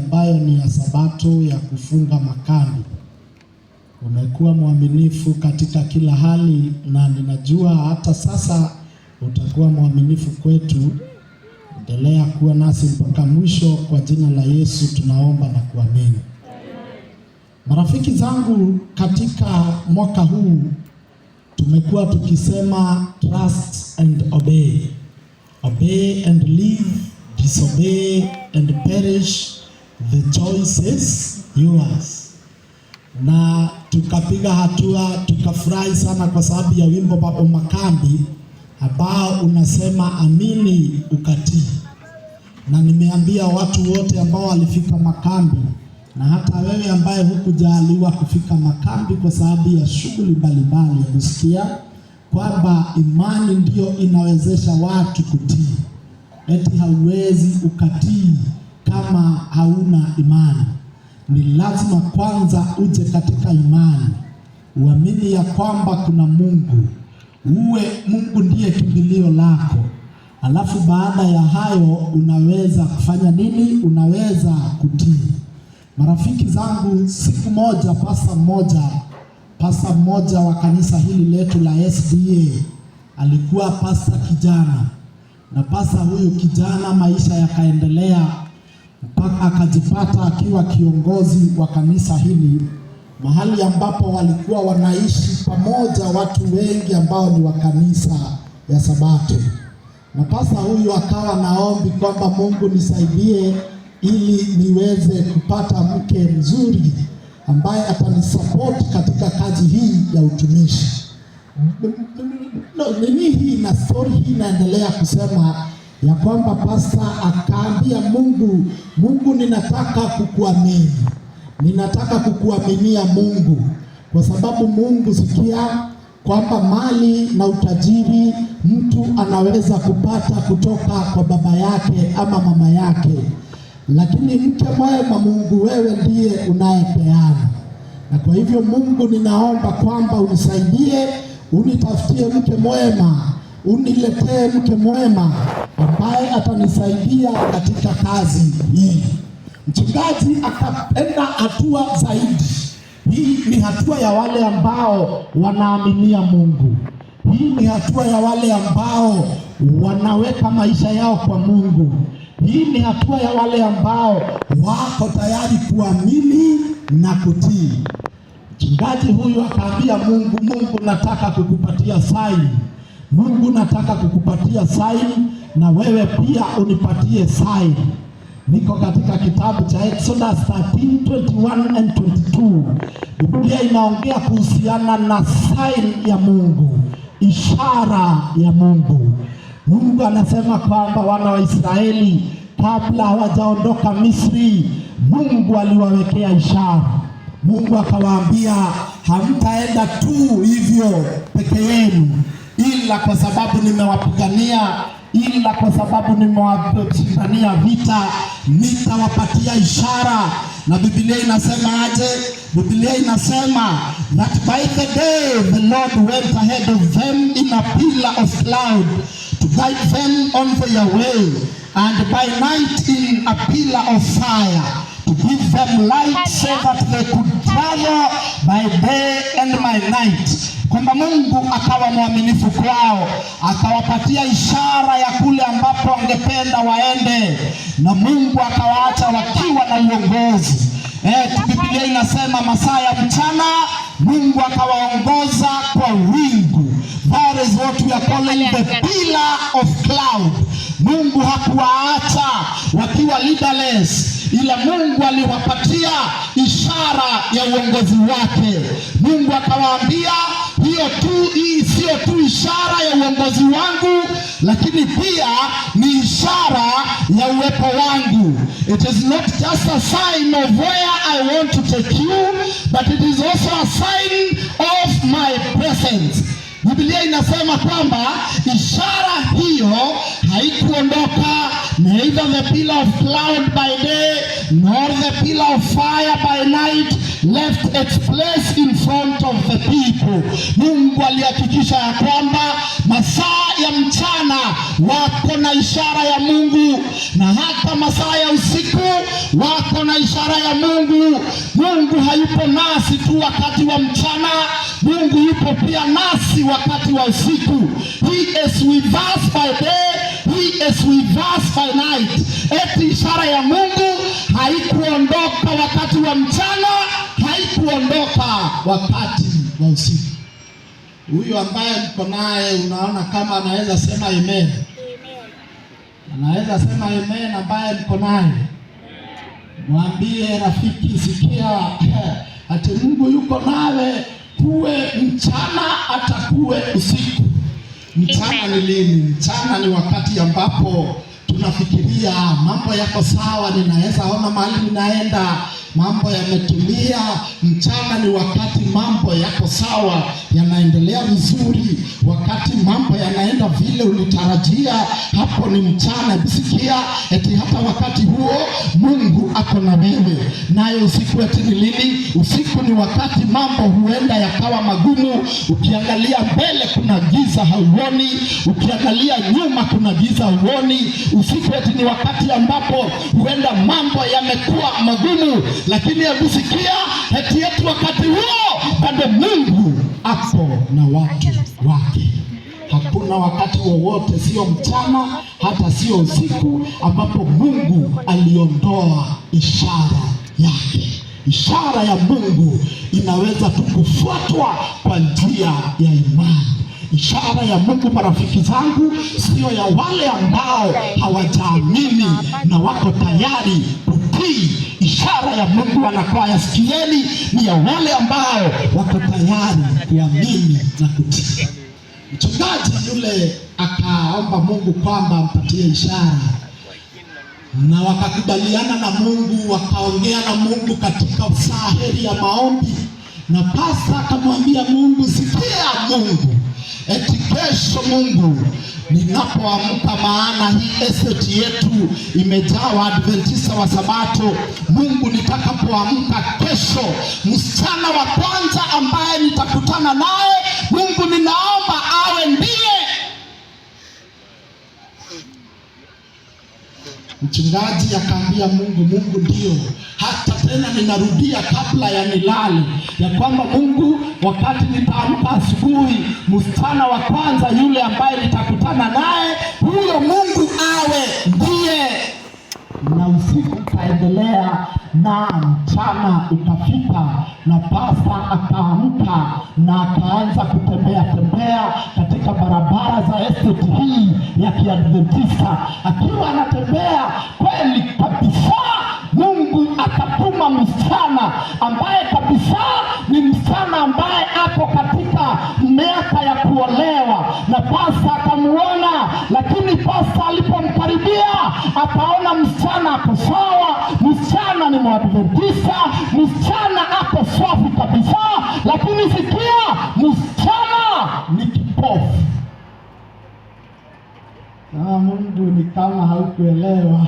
ambayo ni ya Sabato ya kufunga makambi. Umekuwa mwaminifu katika kila hali, na ninajua hata sasa utakuwa mwaminifu kwetu. Endelea kuwa nasi mpaka mwisho. Kwa jina la Yesu tunaomba na kuamini. Marafiki zangu, katika mwaka huu tumekuwa tukisema trust and obey. Obey and live, disobey and perish, the choice is yours. Na tukapiga hatua, tukafurahi sana kwa sababu ya wimbo wa makambi ambao unasema amini ukatii. Na nimeambia watu wote ambao walifika makambi, na hata wewe ambaye hukujaliwa kufika makambi kwa sababu ya shughuli mbalimbali, kusikia kwamba imani ndio inawezesha watu kutii. Eti hauwezi ukatii kama hauna imani. Ni lazima kwanza uje katika imani, uamini ya kwamba kuna Mungu, Mungu ndiye kimbilio lako. Alafu baada ya hayo unaweza kufanya nini? Unaweza kutii. Marafiki zangu, siku moja pasta mmoja wa kanisa hili letu la SDA alikuwa pasta kijana, na pasta huyu kijana maisha yakaendelea mpaka akajipata akiwa kiongozi wa kanisa hili, mahali ambapo walikuwa wanaishi pamoja watu wengi ambao ni wa kanisa ya Sabato. Na pasta huyu akawa naombi kwamba Mungu nisaidie ili niweze kupata mke mzuri ambaye atanisupport katika kazi hii ya utumishi. Nini hii na story hii inaendelea kusema ya kwamba pasta akaambia Mungu, ninataka kukuamini. Ninataka kukuaminia Mungu, kwa sababu Mungu, sikia kwamba mali na utajiri mtu anaweza kupata kutoka kwa baba yake ama mama yake, lakini mke mwema Mungu wewe ndiye unayepeana. Na kwa hivyo Mungu, ninaomba kwamba unisaidie, unitafutie mke mwema, uniletee mke mwema ambaye atanisaidia katika kazi hii. Mchungaji akapenda hatua zaidi. Hii ni hatua ya wale ambao wanaaminia Mungu. Hii ni hatua ya wale ambao wanaweka maisha yao kwa Mungu. Hii ni hatua ya wale ambao wako tayari kuamini na kutii. Mchungaji huyu akaambia Mungu, nataka kukupatia sign. Mungu, nataka kukupatia sign, na wewe pia unipatie sign. Niko katika kitabu cha Exodus 13:21 and 22. Biblia inaongea kuhusiana na sign ya Mungu, ishara ya Mungu. Mungu anasema kwamba wana wa Israeli kabla hawajaondoka Misri, Mungu aliwawekea ishara. Mungu akawaambia, hamtaenda tu hivyo peke yenu, ila kwa sababu nimewapigania, ila kwa sababu nimewapigania vita, nitawapatia ishara. Na Biblia inasema aje? Biblia inasema that by the day the Lord went ahead of them in a pillar of cloud to guide them on their way, and by night in a pillar of fire to give them light, so that they could travel by day and by night. Kwamba Mungu akawa mwaminifu kwao, akawapatia ishara ya kule ambapo angependa waende, na Mungu akawaacha wakiwa na uongozi. Biblia inasema masaa ya mchana Mungu akawaongoza kwa wingu. That is what we are calling the pillar of cloud. Mungu hakuwaacha wakiwa leaderless, ila Mungu aliwapatia ishara ya uongozi wake. Mungu akawaambia, hii sio tu ishara ya uongozi wangu, lakini pia ni ishara ya uwepo wangu. It is not just a sign of where I want to take you, but it is also a sign of my presence. Biblia inasema kwamba ishara hiyo haikuondoka, neither the pillar of cloud by day nor the pillar of fire by night. left its place in front of the people. Mungu alihakikisha ya kwamba masaa ya mchana wako na ishara ya Mungu, na hata masaa ya usiku wako na ishara ya Mungu. Mungu hayupo nasi tu wakati wa mchana, Mungu yupo pia nasi wakati wa usiku. He is with us by day, he is with us by night. Eti ishara ya Mungu haikuondoka wakati wa mchana, haikuondoka wakati wa usiku. Huyu ambaye mko naye, unaona kama anaweza sema amen? Anaweza sema amen ambaye mko naye? Mwambie rafiki, sikia, ati Mungu yuko nawe, kuwe mchana atakuwe usiku. Mchana ni lini? Mchana ni wakati ambapo tunafikiria mambo yako sawa, ninaweza ona mahali ninaenda, mambo yametulia. Mchana ni wakati mambo yako sawa, yanaendelea vizuri, wakati mambo yanaenda vile ulitarajia, hapo ni mchana. Sikia, eti hata wakati huo Mungu ako na wewe. Nayo usiku eti ni lini? Usiku ni wakati mambo huenda yakawa magumu. Ukiangalia mbele kuna giza hauoni, ukiangalia nyuma kuna giza huoni. Usiku eti ni wakati ambapo huenda mambo yamekuwa magumu, lakini hebu sikia, eti wakati huo bado Mungu ako na watu wake. Hakuna wakati wowote, sio mchana hata sio usiku, ambapo Mungu aliondoa ishara yake. Ishara ya Mungu inaweza tu kufuatwa kwa njia ya imani. Ishara ya Mungu, marafiki zangu, sio ya wale ambao hawajaamini na wako tayari kutii. Ishara ya Mungu anakuwa, yasikieni, ni ya wale ambao wako tayari kuamini na kutii. Mchungaji yule akaomba Mungu kwamba ampatie ishara, na wakakubaliana na Mungu, wakaongea na Mungu katika usaheri ya maombi. Na pasta akamwambia Mungu, sikia Mungu, eti kesho Mungu ninapoamka, maana hii estate yetu imejaa Adventista wa Sabato. Mungu, nitakapoamka kesho, msichana wa kwanza ambaye nitakutana naye, Mungu ninaomba awe ndiye. Mchungaji akaambia Mungu, Mungu ndio. Hata tena ninarudia kabla ya nilale, ya kwamba Mungu, wakati nitaamka asubuhi, msichana wa kwanza yule ambaye nitakutana naye, huyo Mungu awe ndiye. Na usiku ukaendelea na mchana ukafika, na pasta akaamka na akaanza kutembea katika barabara za estate hii ya Kiadventista. Akiwa anatembea kweli kabisa, Mungu akatuma msichana ambaye kabisa ni msichana ambaye ako katika miaka ya kuolewa, na pasta akamuona. Lakini pasta alipomkaribia akaona msichana ako sawa, msichana ni Mwadventista, msichana ako safi kabisa. Lakini sikia, msichana ni kipofu. Mungu ni kama haukuelewa.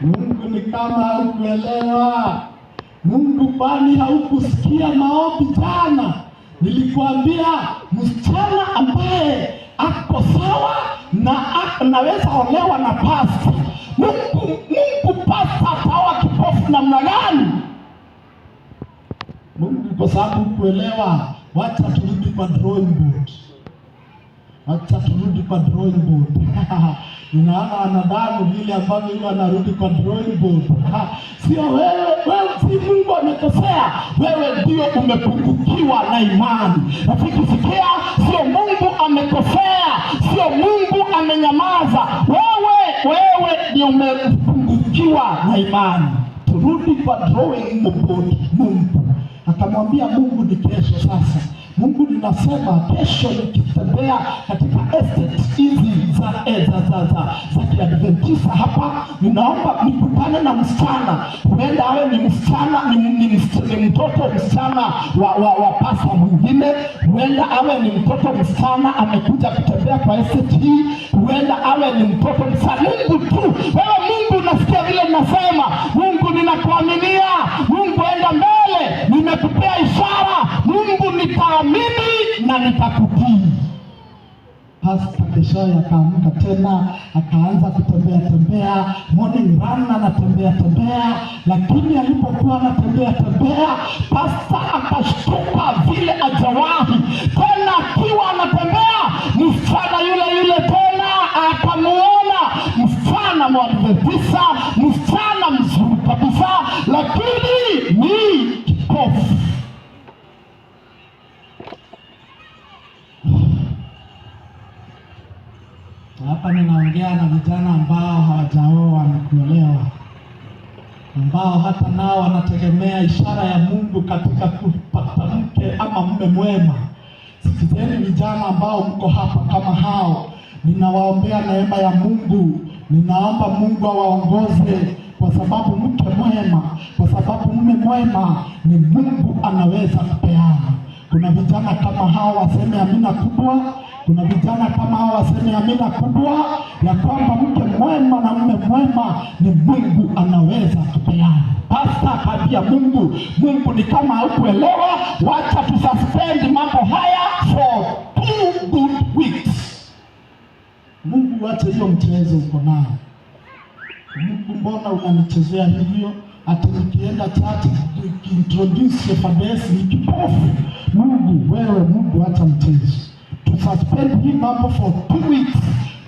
Mungu ni kama haukuelewa. Mungu, bali haukusikia maombi jana? Nilikwambia msichana ambaye ako sawa na anaweza olewa na pasta. Mungu pasta ataoa kipofu namna gani? Mungu, kwa sababu kuelewa, wacha turudi kwa drawing board. Wacha turudi kwa drawing board. Ninaona wanadamu vile ambavyo yule anarudi kwa drawing board. Sio wewe si Mungu amekosea, wewe ndio umepungukiwa na imani. Rafiki sikia, sio Mungu amekosea, sio Mungu amenyamaza, wewe ndio umepungukiwa na imani. Turudi kwa drawing board. Mungu akamwambia Mungu, ni kesho sasa. Mungu, ninasema kesho nikitembea katika estate hizi za Kiadventista hapa, ninaomba nikutane na msichana. Huenda awe ni msichana, ni mtoto msichana wa pasa mwingine. Huenda awe ni mtoto msichana amekuja kutembea kwa estate hii. Huenda awe ni mtoto msichana. Mungu tu, wewe Mungu, nasikia vile ninasema. Mungu, ninakuaminia. Mungu, enda mbele. mwishowe akaamka tena akaanza kutembea morning run, anatembea, lakini alipokuwa anatembea, pasta akashtuka vile ajawahi tena, akiwa anatembea msichana yule tena akamuona, msichana mwadventista, msichana mzuri kabisa, lakini ni kipofu. Hapa ninaongea na vijana ambao hawajaoa na kuolewa, ambao hata nao wanategemea ishara ya Mungu katika kupata mke ama mume mwema. Sikizeni vijana ambao mko hapa kama hao, ninawaombea neema ya Mungu. Ninaomba Mungu awaongoze, kwa sababu mke mwema, kwa sababu mume mwema ni Mungu anaweza kupeana. Kuna vijana kama hao waseme amina kubwa. Kuna vijana kama hao waseme amina kubwa, ya kwamba mke mwema na mume mwema ni Mungu anaweza kupeana. Pasta akaambia Mungu ni kama haukuelewa, wacha tususpend mambo haya for 2 good weeks. Mungu, wacha hiyo mchezo uko nao. Mungu, mbona unanichezea hivyo? Hata nikienda church introduce Shepherds ni kipofu. Mungu, wewe Mungu, acha mchezo. To suspend him mambo for 2 weeks.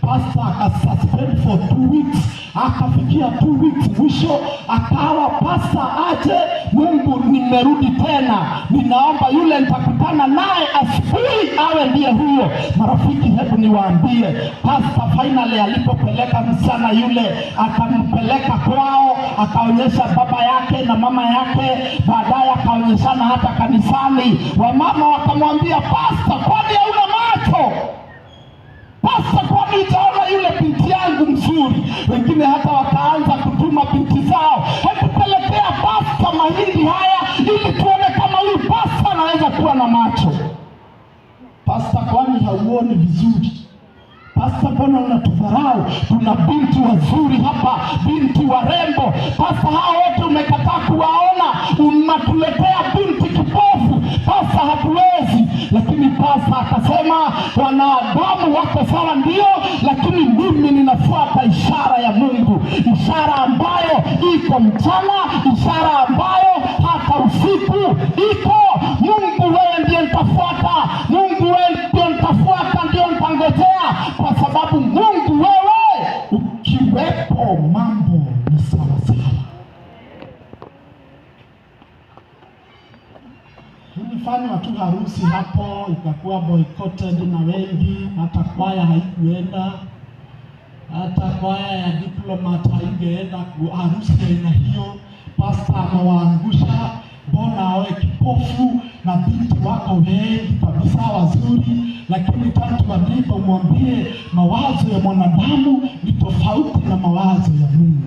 Pastor akasuspend for 2 weeks. Akafikia 2 weeks mwisho akawa pastor aje, Mungu nimerudi tena, ninaomba yule nitakutana naye asubuhi awe ndiye huyo. Marafiki, hebu niwaambie, pastor finally alipopeleka msichana yule, akampeleka kwao, akaonyesha baba yake na mama yake, baadaye akaonyeshana hata kanisani. Wamama wakamwambia pastor, kwani hauna macho? Pastor, kwani utaona yule binti yangu mzuri? Wengine hata wakaanza kutuma binti zao, hebu pelekea pastor mahindi haya ili tuone kama huyu pastor anaweza kuwa na macho. Pastor, kwani hauoni vizuri? Pastor, mbona unatudharau? Tuna binti wazuri hapa, binti warembo. Pastor, hao wote umekataa kuwaona, unatuletea binti kipofu. Pastor, hatuwezi. Lakini pastor akasema wanadamu wako sawa ndio, lakini mimi ninafuata ishara ya Mungu, ishara ambayo iko mchana, ishara ambayo hata usiku iko. Mungu, wewe ndiye nitafuata. Mungu, wewe ndiye nitafuata, ndio nitangojea, kwa sababu Mungu wewe ukiwepo mambo ni sawa sawa. Tulifanya tu harusi hapo, ikakuwa boycotted na wengi, hata kwaya haikuenda, hata kwaya ya Diplomat haingeenda harusi ya aina hiyo. Pastor anawaangusha, mbona awe kipofu na binti wako wengi kabisa wazuri? Lakini tatu wadipo mwambie, mawazo ya mwanadamu ni tofauti na mawazo ya Mungu.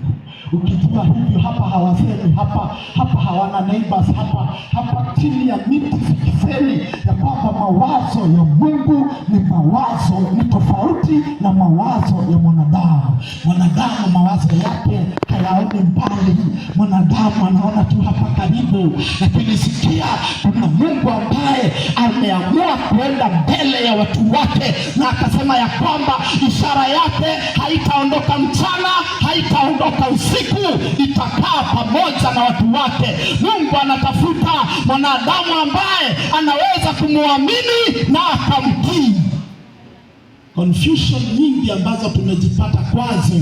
Ukijua hivyo, hapa hawasemi, hapa hawana neighbors, hapa chini ya miti sikiseni ya kwamba mawazo ya Mungu ni tofauti na mawazo ya mwanadamu. Mwanadamu mawazo yake hayaoni mbali, mwanadamu anaona tu hapa karibu. Lakini sikia, kuna Mungu ambaye ameamua kuenda mbele ya watu wake, na akasema ya kwamba ishara yake haitaondoka mchana, haitaondoka usiku, itakaa pamoja na watu wake. Mungu anatafuta mwanadamu ambaye anaweza kumwamini na akamtii. Confusion nyingi ambazo tumejipata kwazo,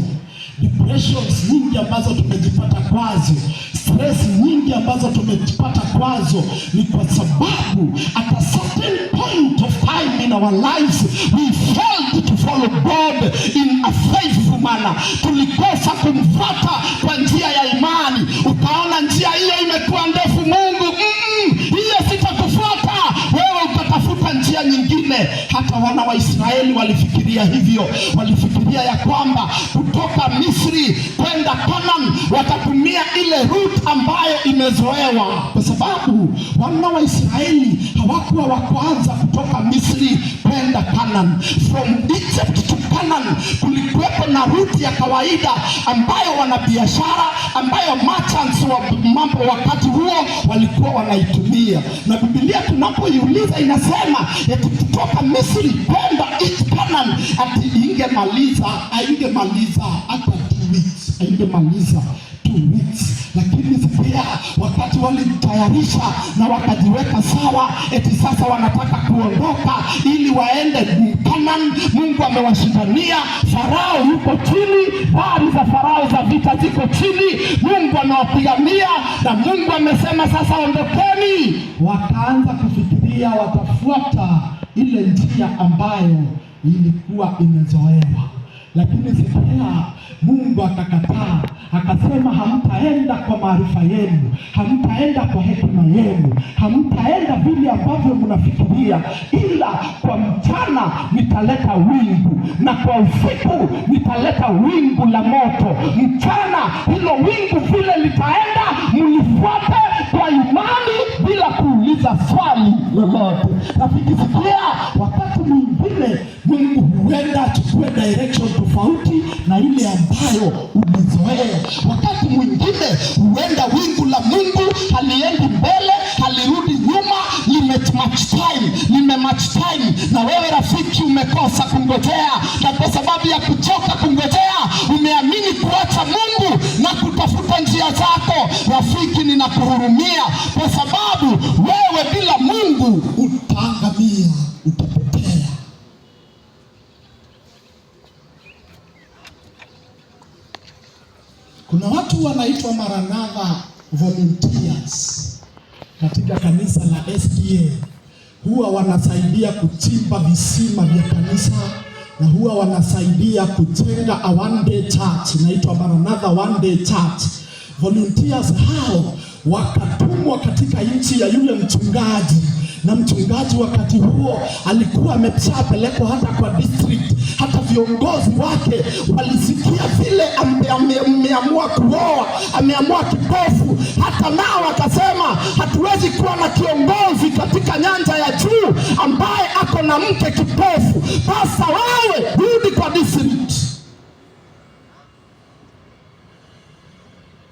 depressions nyingi ambazo tumejipata kwazo, stress nyingi ambazo tumejipata kwazo, ni kwa sababu at a certain point of time in our lives we failed to follow God in a faithful manner. Tulikosa kumfuata kwa njia ya imani. Ukaona njia hiyo imekuwa ndefu, Mungu hiyo sitakufuata, wewe utatafuta njia nyingine. Hata wana wa Israeli walifikiria hivyo, walifikiria ya kwamba kutoka Misri kwenda Canaan watatumia ile route ambayo imezoewa, kwa sababu wana wa Israeli hawakuwa wa kwanza kutoka Misri kwenda Canaan. From Egypt to Canaan kulikuwepo na route ya kawaida ambayo wanabiashara, ambayo merchants wa mambo wakati huo walikuwa wanaitumia. Na Biblia tunapoiuliza inasema eti kutoka Misri kwenda Egypt Canaan ati ingemaliza hata 2 weeks, ingemaliza 2 weeks. Lakini pia wakati walijitayarisha na wakajiweka sawa, eti sasa wanataka kuondoka ili waende Canaan, Mungu amewashindania. Farao yuko chini, gari za Farao za vita ziko chini, Mungu amewapigania na Mungu amesema sasa ondokeni. Wakaanza kufikiria watafuata ile njia ambayo ilikuwa imezoewa, lakini sikia, Mungu akakataa, akasema hamtaenda kwa maarifa yenu, hamtaenda kwa hekima yenu, hamtaenda vile ambavyo mnafikiria, ila kwa mchana nitaleta wingu na kwa usiku nitaleta wingu la moto. Mchana hilo wingu vile litaenda, mlifuate kwa imani bila kuuliza swali lolote. Rafiki, sikia, wakati mwingine Mungu huenda achukue direction tofauti na ile ambayo umezoea. Wakati mwingine huenda wingu la Mungu haliendi mbele, halirudi nyuma, limematch time na wewe rafiki umekosa kungojea, na kwa sababu ya kuchoka kungojea umeamini kuacha Mungu na kutafuta njia zako. Rafiki, ninakuhurumia, kwa sababu wewe bila Mungu utaangamia, utapotea. Kuna watu wanaitwa Maranatha volunteers katika kanisa la SDA. Huwa wanasaidia kuchimba visima vya kanisa na huwa wanasaidia kujenga a one day church, inaitwa Maranatha one day church. Volunteers hao wakatumwa katika nchi ya yule mchungaji, na mchungaji wakati huo alikuwa ameshapelekwa hata kwa district. Hata viongozi wake walisikia vile ameamua kuoa, ameamua kipofu. Hata nao wakasema hatuwezi kuwa na kiongozi katika nyanja ya juu ambaye ako na mke kipofu. Sasa wewe rudi kwa district.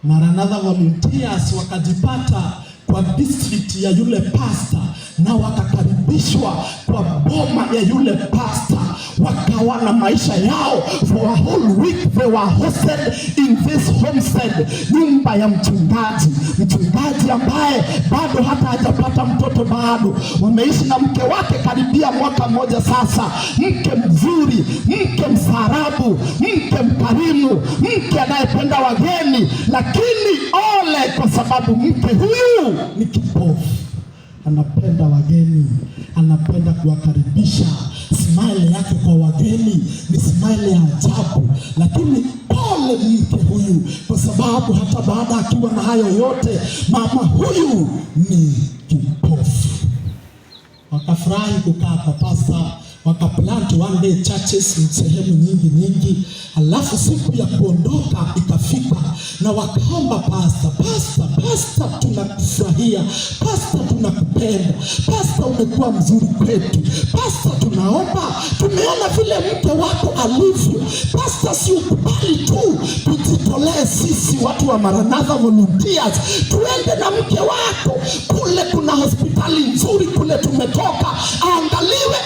Maranatha volunteers wakajipata kwa district ya yule pastor na wakakaribishwa kwa boma ya yule pastor, wakawa na maisha yao for a whole week. They were hosted in this homestead, nyumba ya mchungaji ambaye bado hata hajapata mtoto. Bado wameishi na mke wake karibia mwaka mmoja sasa. Mke mzuri, mke msarabu, mke mkarimu, mke anayependa wageni. Lakini ole, kwa sababu mke huyu ni kipofu. Anapenda wageni, anapenda kuwakaribisha. Smile yake kwa wageni ni smile ya ajabu. Lakini pole mke huyu, kwa sababu hata baada akiwa na hayo yote, mama huyu ni kipofu. Wakafurahi kukaa kwa pasta, wakaplant one day churches sehemu nyingi. Alafu siku ya kuondoka ikafika na wakaomba pasta, tunakufurahia pasta, tunakupenda pasta, umekuwa mzuri kwetu pasta, tunaomba, tumeona vile mke wako alivyo pasta, si ukubali tu tujitolee sisi watu wa Maranatha volunteers tuende na mke wako kule. Kuna hospitali nzuri kule tumetoka, aangaliwe,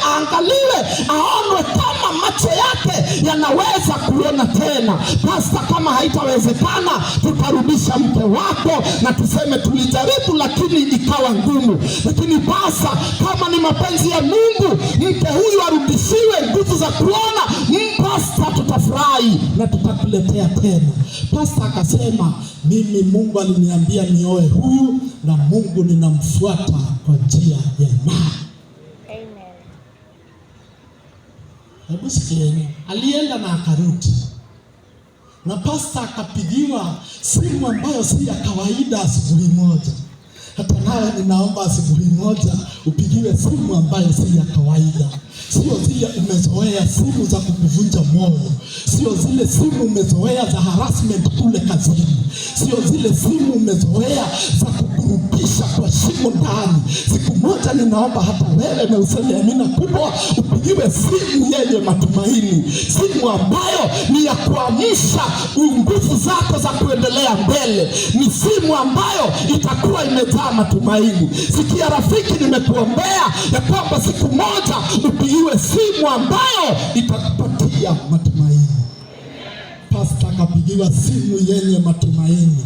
aonwe kama macho yake yanaweza kuona tena. Pasta, kama haitawezekana tutarudisha mke wako na tuseme tulijaribu lakini ikawa ngumu. Lakini pasta, kama ni mapenzi ya Mungu mke huyu arudishiwe nguvu za kuona, pasta, tutafurahi na tutakuletea tena. Pasta akasema, mimi Mungu aliniambia nioe huyu na Mungu ninamfuata kwa njia ya imani. Hebu sikieni, alienda na akarudi, na pasta akapigiwa simu ambayo si ya kawaida asubuhi moja. Hata nawe ninaomba asubuhi moja upigiwe simu ambayo si ya kawaida. Sio zile umezoea simu za kukuvunja moyo, sio zile simu umezoea za harassment kule kazini, sio zile simu umezoea za kukurudisha kwa simu ndani. Siku moja ninaomba hata wewe na useme amina kubwa, upigiwe simu yenye matumaini, simu ambayo ni ya kuamsha nguvu zako za kuendelea mbele, ni simu ambayo itakuwa imejaa matumaini. Sikia rafiki, nimekuombea ya kwamba siku moja upigiwe simu ambayo itakupatia matumaini. Pastor akapigiwa simu yenye matumaini,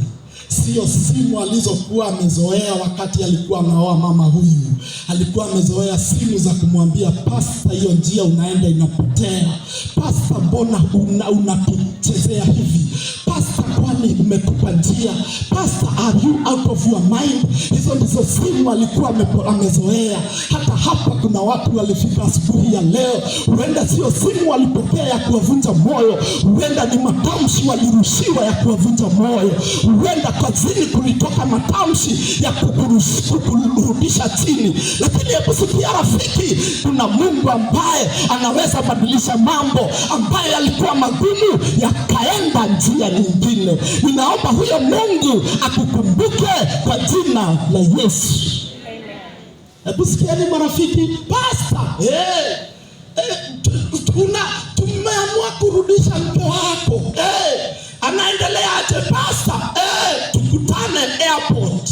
sio simu alizokuwa amezoea wakati alikuwa anaoa mama huyu. Alikuwa amezoea simu za kumwambia pastor, hiyo njia unaenda inapotea. Pastor, mbona unatuchezea hivi? Pastor, kwani umetupa njia? Pastor, are you out of your mind? Hizo ndizo simu alikuwa amezoea. Hata hapa kuna watu walifika asubuhi ya leo, huenda sio simu walipokea ya kuwavunja moyo, huenda ni matamshi walirushiwa ya kuwavunja moyo, huenda kazini kulitoka matamshi ya kukurudisha chini. Lakini hebu sikia rafiki, kuna Mungu ambaye anaweza badilisha mambo ambaye yalikuwa magumu yakaenda njia nyingine. Ninaomba huyo Mungu akukumbuke kwa jina la Yesu. Hebu sikieni marafiki, pastor, tumeamua kurudisha mke wako. Anaendelea aje pastor? Tukutane airport.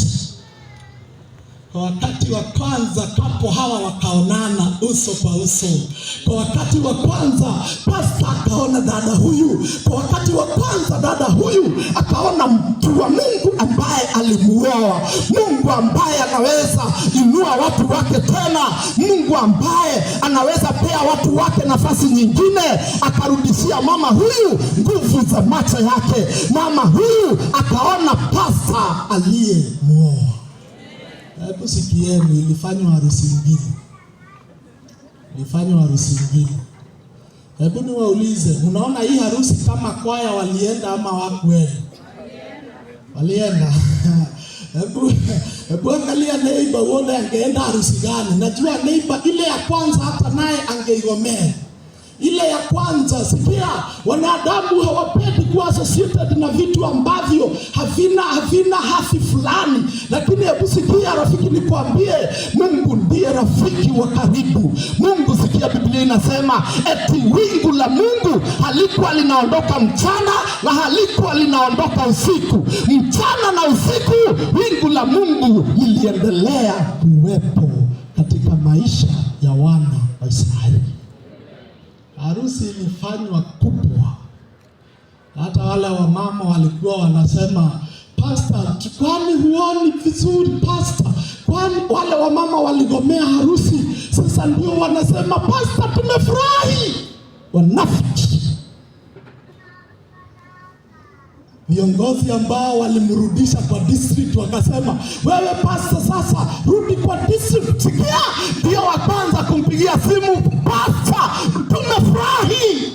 Kwa wakati wa kwanza kapo hawa wakaonana uso kwa uso. Kwa wakati wa kwanza pastor akaona dada huyu. Kwa wakati wa kwanza dada huyu akaona mtu wa Mungu ambaye alimuoa, Mungu ambaye anaweza inua watu wake tena, Mungu ambaye anaweza pea watu wake nafasi nyingine. Akarudishia mama huyu nguvu za macho yake. Mama huyu akaona pastor aliyemuoa. Hebu sikieni, ilifanywa harusi nyingine. Hebu niwaulize, unaona hii harusi kama kwaya walienda ama hawakuenda? Walienda. Hebu angalia neighbor uone angeenda harusi gani. Najua neighbor ile ya kwanza hata naye angeigomea. Ile ya kwanza, sikia, wanadamu hawapendi kuwa associated na vitu ambavyo havina hafi fulani. Lakini hebu sikia rafiki, nikwambie, Mungu ndiye rafiki wa karibu. Mungu, sikia Biblia inasema eti wingu la Mungu halikuwa linaondoka mchana na halikuwa linaondoka usiku. Mchana na usiku wingu la Mungu liliendelea kuwepo katika maisha ya wana wa Israeli. Harusi ilifanywa kubwa. Hata wale wamama walikuwa wanasema, pastor, kwani huoni vizuri pastor? Kwani wale wamama waligomea harusi, sasa ndio wanasema pastor tumefurahi. Wanafiki. Viongozi ambao walimrudisha kwa district wakasema, wewe pastor sasa rudi kwa district. Sikia, ndio wa kwanza kumpigia simu, pastor tumefurahi.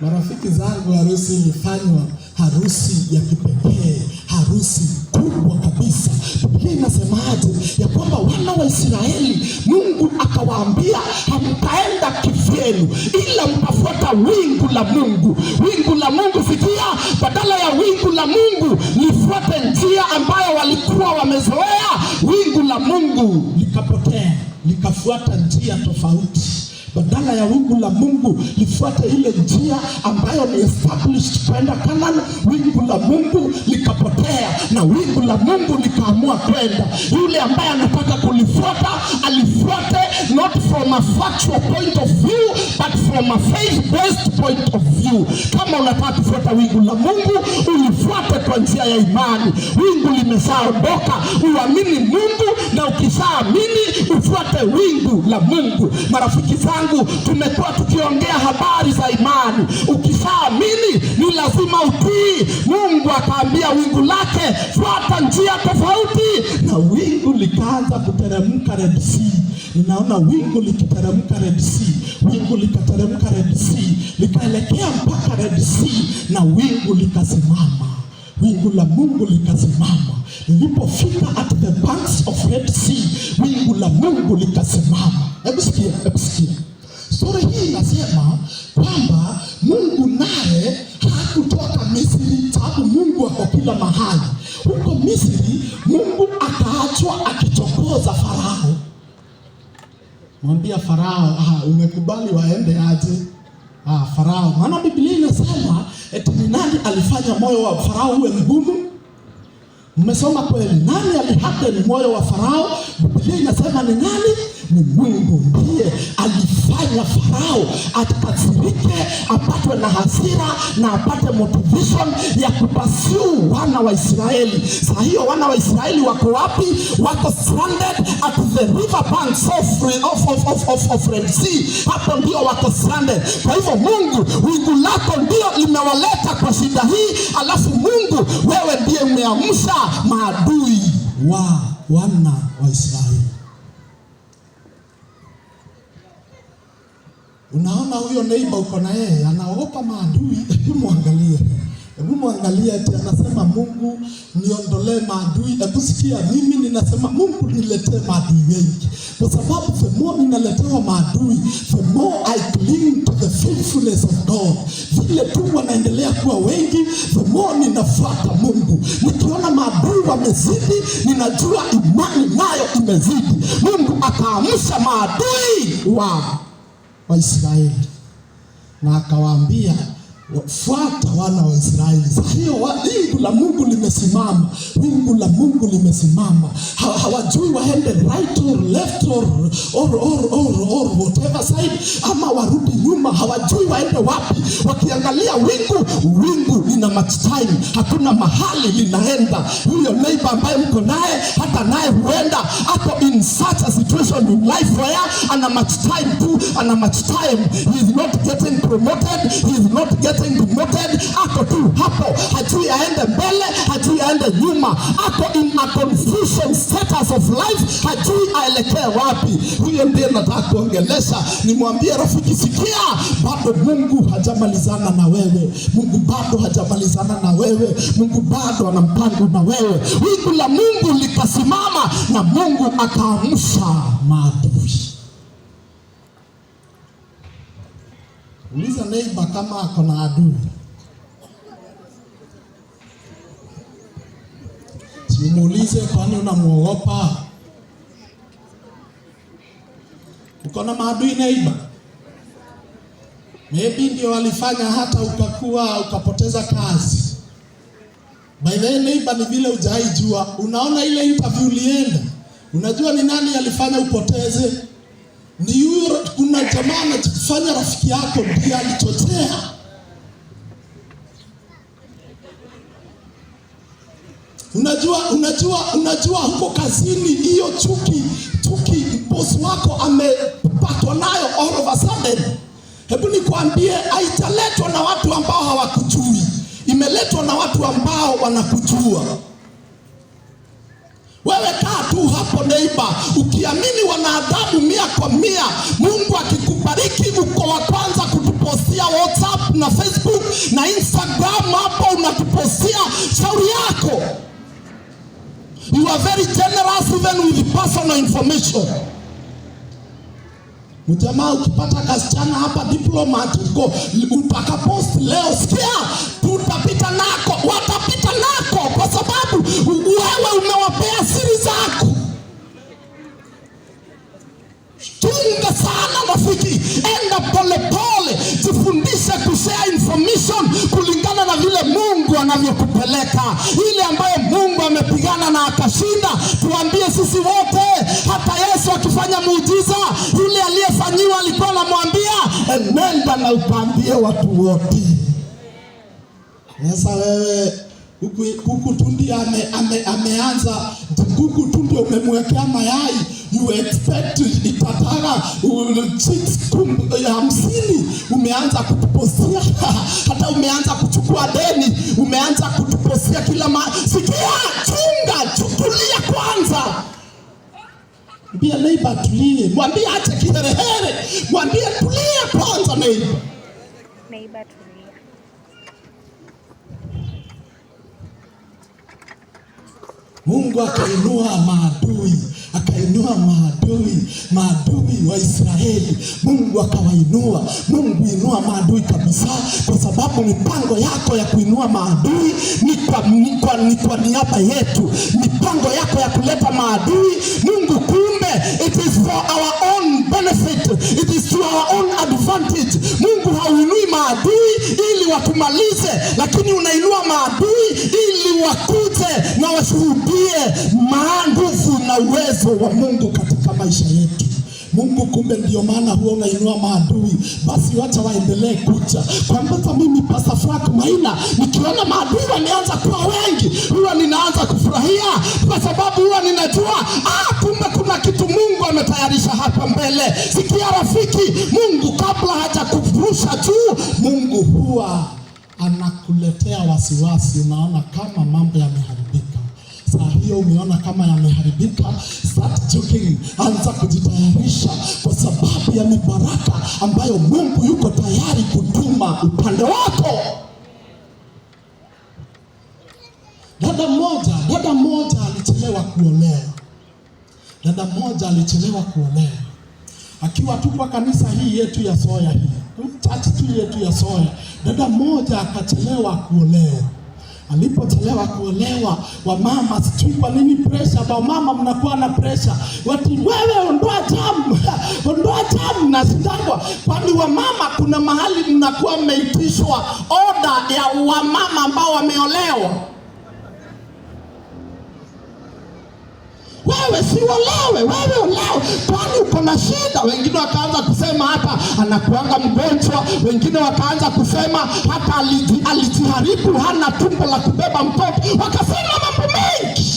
Marafiki zangu, harusi ilifanywa, harusi ya kipekee, harusi kubwa kabisa. Biblia inasemaje? Ya kwamba wana wa Israeli, Mungu akawaambia hamtaenda kivyenu, ila mtafuata wingu la Mungu. Wingu la Mungu, sikia, badala ya wingu la Mungu lifuate njia ambayo walikuwa wamezoea, wingu la Mungu likapotea, likafuata njia tofauti. Badala ya wingu la Mungu lifuate ile njia ambayo ni established kwenda Canaan, wingu la Mungu likapotea na wingu la Mungu likaamua kwenda. Yule ambaye anataka kulifuata alifuate not from a factual point of view but from a faith-based point of view. Kama unataka kufuata wingu la Mungu, ulifuate kwa njia ya imani. Wingu limeshaondoka, uamini Mungu, na ukishaamini ufuate wingu la Mungu. Marafiki zangu, tumekuwa tukiongea habari za imani. Ukishaamini ni lazima utii. Mungu akaambia wingu lake fuata njia tofauti, na wingu likaanza kuteremka Red Sea. Ninaona wingu likiteremka Red Sea, wingu likateremka Red Sea, likaelekea mpaka Red Sea, na wingu likasimama. Wingu la Mungu likasimama. Lilipofika at the banks of Red Sea, wingu la Mungu likasimama. Hebu sikia. Story hii inasema kwamba Mungu naye hakutoka Misri, sababu Mungu ako kila mahali. Huko Misri Mungu akaachwa akichokoza Farao. Mwambia Farao, umekubali waende aje? Farao, maana Biblia inasema eti ni nani alifanya moyo wa Farao uwe mgumu? Mmesoma kweli? Nani aliharden moyo wa Farao? Biblia inasema ni nani? Ni Mungu ndiye alifanya Farao atakasirike, apatwe na hasira na apate motivation ya kupasiu wana wa Israeli. Sasa hiyo wana wa Israeli wako wapi? Wako stranded at the river banks of Red Sea. Hapo ndio wako stranded. Kwa hivyo Mungu, wingu lako ndio limewaleta kwa shida hii, alafu Mungu wewe ndiye umeamsha maadui wa wana wa Israeli. Unaona huyo neighbor uko na yeye anaogopa maadui. Hebu muangalie ati anasema Mungu niondolee maadui. Hebu sikia, mimi ninasema Mungu niletee maadui wengi, kwa sababu the more ninaletewa maadui, the more I cling to the faithfulness of God. Vile tu wanaendelea kuwa wengi, the more ninafuata Mungu. Nikiona maadui wamezidi, ninajua imani nayo imezidi. Mungu akaamsha maadui wa Israeli na akawaambia fuata wana wa Israeli. Hiyo wingu la Mungu limesimama. Wingu la Mungu limesimama. Hawajui waende right or left or whatever side, ama warudi nyuma. Hawajui waende wapi. Wakiangalia wingu lina match time. Hakuna mahali linaenda. Huyo neighbor ambaye mko naye, hata naye huenda ako in such a situation in life where ana match time tu, ana match time. He is not getting promoted. He is not getting demoted. Ako tu hapo, hajui aende mbele, hajui aende nyuma. Ako in a confusion status of life, hajui aelekee wapi. Huyo ndiye nataka kuongelesha. Nimwambie rafiki, sikia, bado Mungu hajamalizana na wewe. Mungu bado hajamalizana na wewe. Mungu bado ana mpango na wewe. Wingu la Mungu likasimama na Mungu akaamsha maadui. Uliza neighbor kama ako na adui. Simuulize kwani unamuogopa. Uko na maadui neighbor? Maybe ndio walifanya hata ukapoteza kazi. By the way neighbor, ni vile hujaijua. Unaona ile interview ulienda, unajua ni nani alifanya upoteze? Ni huyo. Kuna jamaa anajifanya rafiki yako ndiye alichochea. Unajua huko kazini hiyo chuki boss wako amepatwa nayo all of a sudden. Hebu nikwambie, haitaletwa na watu ambao hawakujui. Imeletwa na watu ambao wanakujua. Wewe kaa tu hapo neighbor, ukiamini wanadamu 100%. Mungu akikubariki uko wa kwanza kutupostia WhatsApp na Facebook na Instagram, hapo unatupostia shauri yako. You are very generous even with personal information. Mjamaa ukipata kasichana hapa diplomat uko utakapost leo, sikia, tutapita nako, watapita nako, kwa sababu wewe umewapea siri zako. Tunga sana rafiki, enda pole pole, jifundishe kushare information kulingana na vile Mungu anavyokupeleka. Ile ambayo Mungu amepigana na akashinda, tuambie sisi wote. Hata Yesu akifanya muujiza, yule aliyefanyiwa alikuwa anamwambia nenda na upambie watu wote. Sasa wewe kuku tundi ameanza, kuku tundi umemwekea mayai, you expect itataka 50 umeanza kutupostia. Hata umeanza kuchukua deni, umeanza kutupostia kila sikia, tulia kwanza. Mwambie neighbor tulie, mwambie acha kiherehere, mwambie tulia kwanza neighbor. Neighbor tulia. Mungu akainua maadui akainua maadui wa Israeli. Mungu akawainua. Mungu inua maadui kabisa, kwa sababu mipango yako ya kuinua maadui ni kwa niaba yetu. Mipango yako ya kuleta maadui, Mungu kumbe, it is for our own benefit, it is to our own advantage. Mungu hauinui maadui ili watumalize, lakini unainua maadui ili wakuje na washuhudie nguvu na uwezo wa Mungu katika maisha yetu. Mungu kumbe ndio maana huwa unainua maadui. Basi wacha waendelee kuja. Kwa mimi Pastor Frank Maina, nikiona maadui wameanza kuwa wengi, huwa ninaanza kufurahia, kwa sababu huwa ninajua kumbe kuna kitu Mungu ametayarisha hapa mbele. Sikia rafiki, Mungu kabla hajakufurusha tu, Mungu huwa anakuletea wasiwasi. Unaona kama mambo yameharibika. Saa hiyo umeona kama yameharibika, start joking, anza kujitayarisha, kwa sababu ya mibaraka ambayo Mungu yuko tayari kutuma upande wako. Dada mmoja alichelewa kuolewa. Dada mmoja alichelewa kuolewa. Akiwa tu kwa kanisa hii yetu ya Soya hii, church tu yetu ya Soya, dada mmoja akachelewa kuolewa. Alipochelewa kuolewa, wamama, sijui kwa nini pressure, wamama mnakuwa na pressure. Wati wewe ondoa jamu na sindangwa. Kwani wamama kuna mahali mnakuwa mmeitishwa order ya wamama ambao wameolewa. Wewe si olewe, wewe olewe, kwani uko na shida? Wengine wakaanza kusema hata anakuanga mgonjwa, wengine wakaanza kusema hata alijiharibu, hana tumbo la kubeba mtoto, wakasema mambo mengi.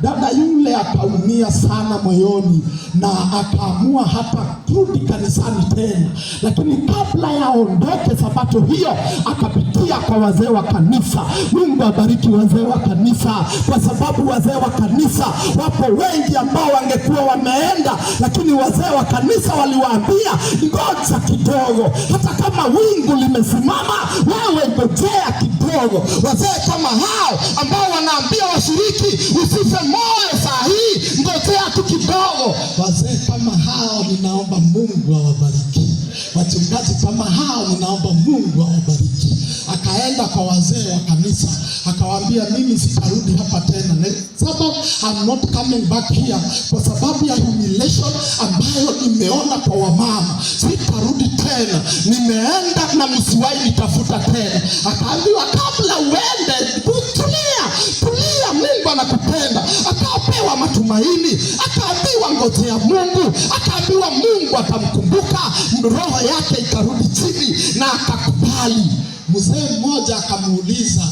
Dada yule akaumia sana moyoni na akaamua hata kurudi kanisani tena. Lakini kabla ya ondoke sabato hiyo, akapitia kwa wazee wa kanisa. Mungu abariki wazee wa kanisa, kwa sababu wazee wa kanisa wapo wengi ambao wangekuwa wameenda, lakini wazee wa kanisa waliwaambia ngoja kidogo, hata kama wingu limesimama, wewe ngojea kidogo. Wazee kama hao ambao wanaambia washiriki usife moyo saa hii, ngojea tu kidogo. Wazee kama hao ninaomba Mungu awabariki. Wachungaji kama hao ninaomba Mungu awabariki. Akaenda kwa wazee wa kanisa, akawaambia mimi sitarudi hapa tena. Sababu I'm not coming back here, kwa sababu ya humiliation ambayo nimeona kwa wamama. Sitarudi tena. Nimeenda na msiwahi nitafuta tena. Akaambiwa kabla uende, tulia, Mungu anakupenda. Akapewa matumaini, akaambiwa ngojea Mungu, akaambiwa Mungu atamkumbuka. Roho yake ikarudi chini na akakubali. Mzee mmoja akamuuliza,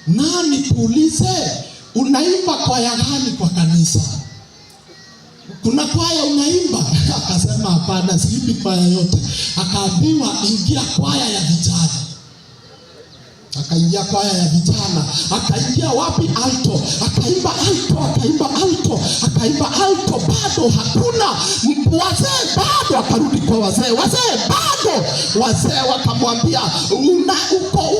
nani kuulize, unaimba kwaya gani kwa kanisa? Kuna kwaya unaimba? Akasema hapana, siimbi kwaya yote. Akaambiwa ingia kwaya ya vijana. Akaingia kwaya ya vijana. Akaingia wapi? Alto. Akaimba alto, bado hakuna. Wazee bado. Akarudi kwa wazee bado. Wazee wakamwambia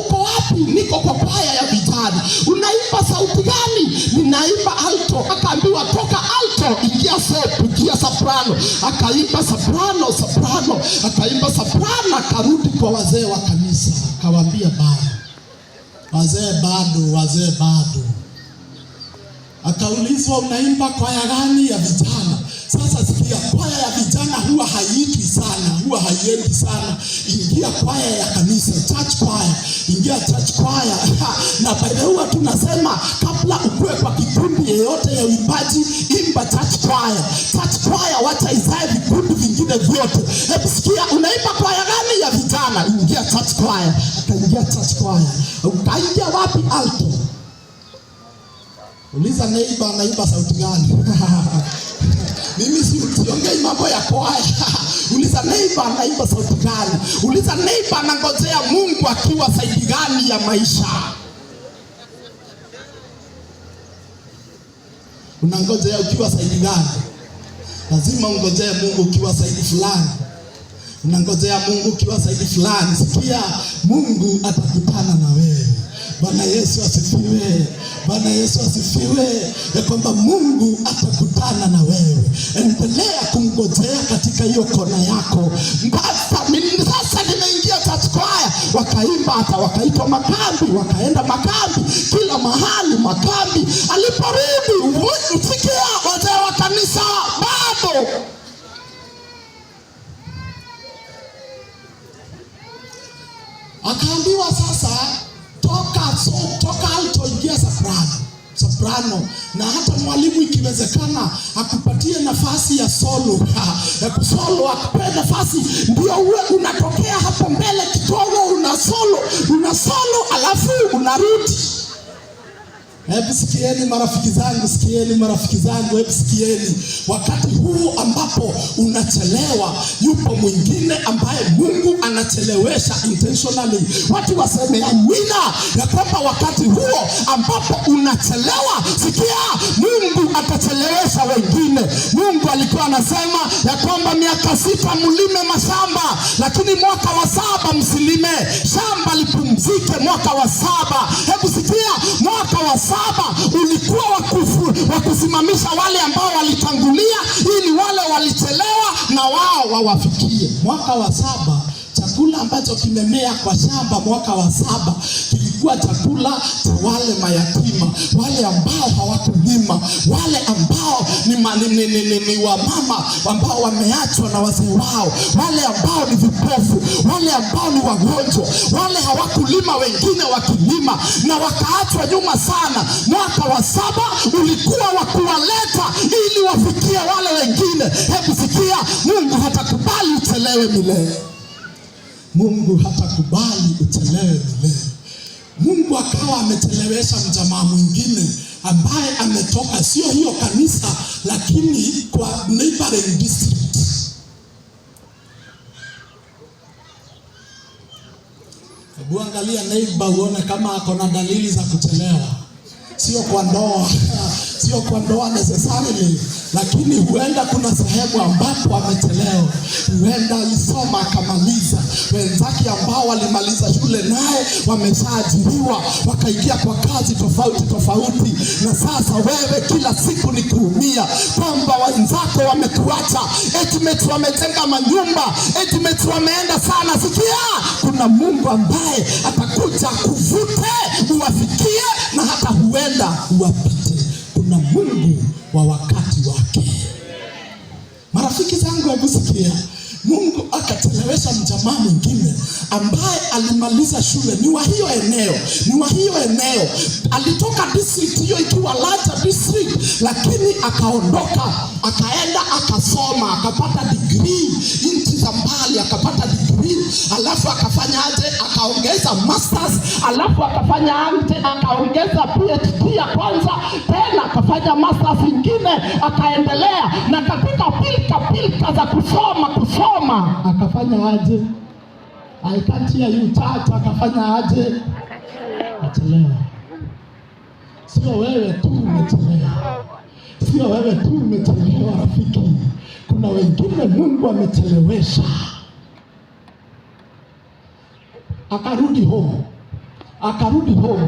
uko wapi? Niko kwa kwaya ya vijana. Unaimba sauti gani? Ninaimba alto. Akaambiwa toka alto ingia soprano. Akaimba soprano. Akaimba soprano. Akarudi kwa wazee wa kanisa, akawaambia wazee bado. Akaulizwa unaimba kwaya gani? Ya vijana. Sasa sikia, kwaya ya vijana huwa haiendi sana. Ingia kwaya ya kanisa, church choir. Ingia church choir. Na by the way tunasema kabla ukue kwa kikundi yeyote ya uimbaji, imba church choir. Church choir wacha izae vikundi vingine vyote. Hebu sikia, unaimba kwaya gani? Ya vijana. Ingia church choir. Akaingia church choir. Ukaingia wapi? Alto. Uliza neighbor anaimba sauti gani? Mimi siongei mambo ya kwaya. Uliza neighbor anaimba sauti gani? Uliza neighbor anangojea Mungu akiwa saidi gani ya maisha? Unangojea ukiwa saidi gani? Lazima ungojee Mungu ukiwa saidi fulani. Unangojea Mungu ukiwa saidi fulani. Sikia, Mungu atakutana na wewe. Bwana Yesu asifiwe. Bwana Yesu asifiwe. Ya kwamba Mungu atakutana na wewe. Endelea kumngojea katika hiyo kona yako. Sasa nimeingia church choir, wakaimba, hata wakaitwa makambi, wakaenda makambi, kila mahali makambi. Aliporudi usikia wazee wa kanisa bado akaambiwa sasa toka alto ingia soprano, na hata mwalimu ikiwezekana akupatie nafasi ya solo ya kusolo, akupe nafasi ndio uwe unatokea hapo mbele kidogo, una solo alafu unarudi. Hebu sikieni marafiki zangu, hebu sikieni. Wakati huu ambapo unachelewa, yupo mwingine ambaye Mungu anachelewesha intentionally. Watu waseme amina, ya kwamba wakati huo ambapo unachelewa, sikia, Mungu atachelewesha wengine. Mungu alikuwa anasema ya kwamba miaka 6 mlime mashamba, lakini mwaka wa 7 msilime. Shamba lipumzike mwaka wa 7. Hebu sikia, mwaka wa 7 ulikuwa wa kusimamisha wale ambao walitangulia, ili wale walichelewa na wao wawafikie. Mwaka wa 7 chakula ambacho kimemea kwa shamba mwaka wa 7 kilikuwa chakula cha wale mayatima, wale ambao hawakulima, wale ambao ni wamama ambao wameachwa na wazee wao, wale ambao ni vipofu, wale ambao ni wagonjwa, wale hawakulima, wengine wakilima na wakaachwa nyuma sana. Mwaka wa 7 ulikuwa wa kuwaleta ili wafikie wale wengine. Hebu sikia, Mungu hatakubali uchelewe milele. Mungu hatakubali uchelewe milele. Mungu akawa amechelewesha mjamaa mwingine ambaye ametoka sio hiyo kanisa, lakini kwa neighboring district. Hebu angalia neighbor uone kama ako na dalili za kuchelewa. Sio kwa ndoa necessarily, lakini huenda kuna sehemu ambapo amechelewa. Huenda alisoma akamaliza, wenzake ambao walimaliza shule naye wameshaajiriwa, wakaingia kwa kazi tofauti, na sasa wewe kila siku ni kuumia kwamba wenzako wamekuacha, eti wamejenga manyumba, eti wameenda sana. Sikia, kuna Mungu ambaye atakuja kuvute uwafikie, na hata huenda uwapite. Kuna Mungu wa wakati wake. Marafiki zangu, hebu sikia, Mungu akachelewesha mjamaa mwingine ambaye alimaliza shule, ni wa hiyo eneo, alitoka district hiyo ikiwa larger district, lakini akaondoka, akaenda akasoma, akapata degree nchi za mbali, akapata degree, alafu akafanyaje, akaongeza masters, alafu akaongeza PhD ya kwanza, tena akafanya masters nyingine, akaendelea, na katika pilika za kusoma akafanya aje? I can't hear you church. Akafanya aje? Achelewa. Sio wewe tu umechelewa, rafiki. Kuna wengine Mungu amechelewesha. Akarudi home.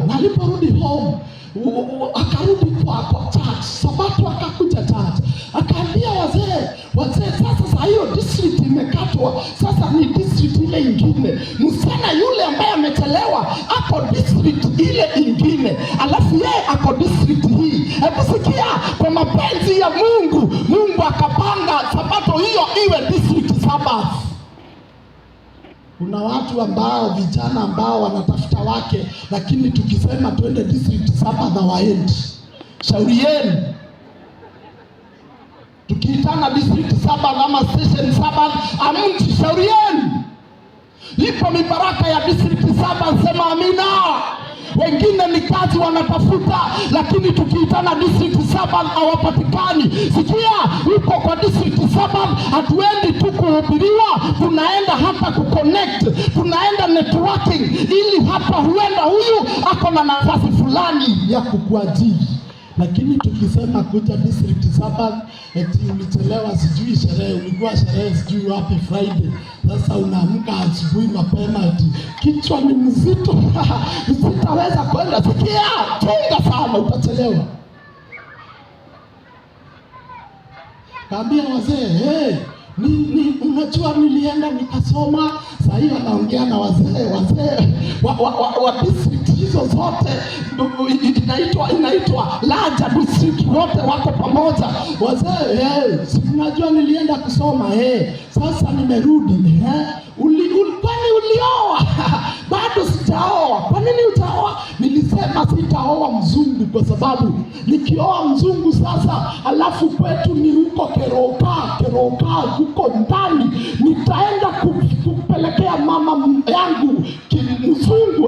Na aliporudi home, akarudi kwa church. Sabato akakuja church. Akaambia wazee, sasa hiyo district imekatwa, sasa ni district ile ingine. Msana yule ambaye amechelewa ako district ile ingine, alafu yeye ako district hii. Hebu sikia, kwa mapenzi ya Mungu akapanga sabato hiyo iwe district 7. Kuna watu ambao, vijana ambao wanatafuta wake, lakini tukisema twende district 7 na waendi. Shauri yenu. Tukiitana district 7 ama station 7 amunti, shauri yenu. Ipo mibaraka ya district 7, sema amina. Wengine ni kazi wanatafuta, lakini tukiitana district 7 hawapatikani. Sikia, uko kwa district 7, hatuendi tu kuhubiriwa, tunaenda hata kuconnect, tunaenda networking, ili hapa huenda huyu ako na nafasi fulani ya kukuajiri. Lakini tukisema kuja district saba, eti ulichelewa sijui sherehe, ulikuwa sherehe sijui wapi Friday, sasa unaamka asubuhi mapema eti kichwa ni mzito sitaweza kwenda. Sikia, chunga sana, utachelewa. Kaambia wazee, unajua nilienda nikasoma. Saa hiyo anaongea na wazee wa district hizo zote, inaitwa larger district, wote wako pamoja. Wazee, si unajua nilienda kusoma, sasa nimerudi. Kwani ulioa? Bado sijaoa. Kwa nini utaoa? Nilisema sitaoa mzungu kwa sababu nikioa mzungu sasa, alafu kwetu ni huko Keroka huko ndani, nitaenda kupelekea mama yangu mzungu,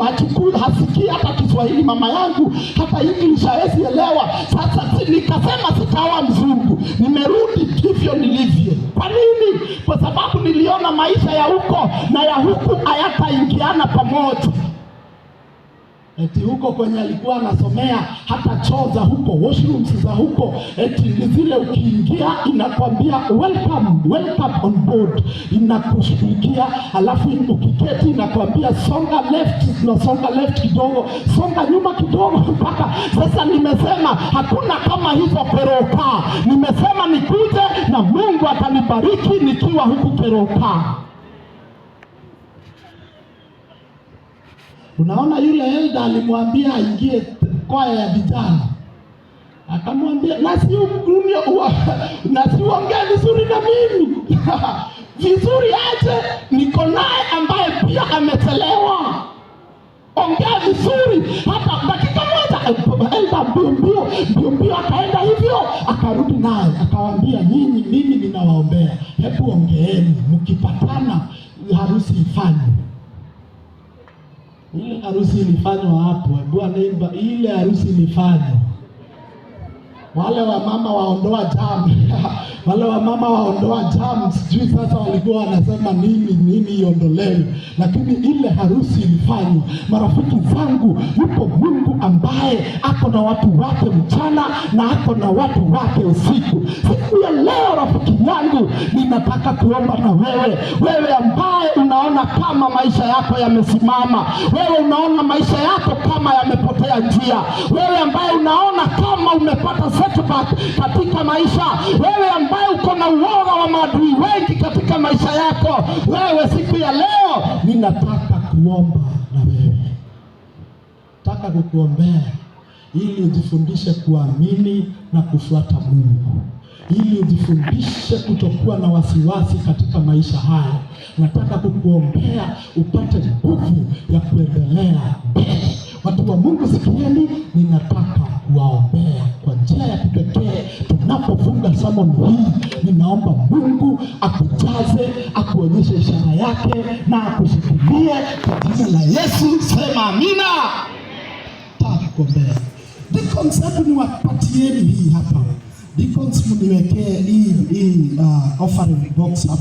hasikii hata Kiswahili, mama yangu hata English hawezi elewa. Sasa nikasema sitaoa mzungu, nimerudi hivyo nilivyo. Kwa nini? Kwa sababu niliona maisha ya huko na ya huku hayataingiana pamoja. Eti huko kwenye alikuwa anasomea, hata choo za huko, washrooms za huko, eti zile ukiingia inakwambia welcome on board, inakushughulikia. Alafu ukiketi inakwambia songa left kidogo, songa nyuma kidogo, mpaka sasa. Nimesema hakuna kama hizo Keroka. Nimesema nikuje na Mungu atanibariki nikiwa huku Keroka. Unaona, yule elda alimwambia aingie kwaya ya vijana, akamwambia nasiongea vizuri na mimi vizuri aje, niko naye ambaye pia amechelewa. Ongea vizuri hata dakika moja. Elda mbio akaenda hivyo, akarudi naye akawaambia, mimi ninawaombea, hebu ongeeni, mkipatana harusi ifanywe. Ile harusi ilifanywa hapo, Bwana imba, ile harusi ilifanywa. Wale wa mama waondoa jamu, sijui sasa walikuwa wanasema nini iondolewe, lakini ile harusi ilifanywa. Marafiki zangu, yupo Mungu ambaye ako na watu wake mchana na ako na watu wake usiku. Siku ya leo rafiki yangu, ninataka kuomba na wewe ambaye unaona kama maisha yako yamesimama, wewe unaona maisha yako kama yamepotea njia, wewe ambaye unaona kama umepata setback katika maisha, wewe ambaye uko na uoga wa maadui wengi katika maisha yako, wewe siku ya leo ninataka kuomba na wewe. Nataka kukuombea ili ujifundishe kuamini na kufuata Mungu, ili ujifundishe kutokuwa na wasiwasi katika maisha haya. Nataka kukuombea upate nguvu ya kuendelea mbele. Watu wa Mungu, sikieni, ninataka kuwaombea kwa njia ya kipekee. Tunapofunga sermon hii, ninaomba Mungu akujaze, akuonyeshe ishara yake na akushikilie kwa jina la Yesu. Sema amina. Nataka kuombea. Deacons, hebu niwapatieni hii hapa. Deacons, mniwekee hii offering box hapa.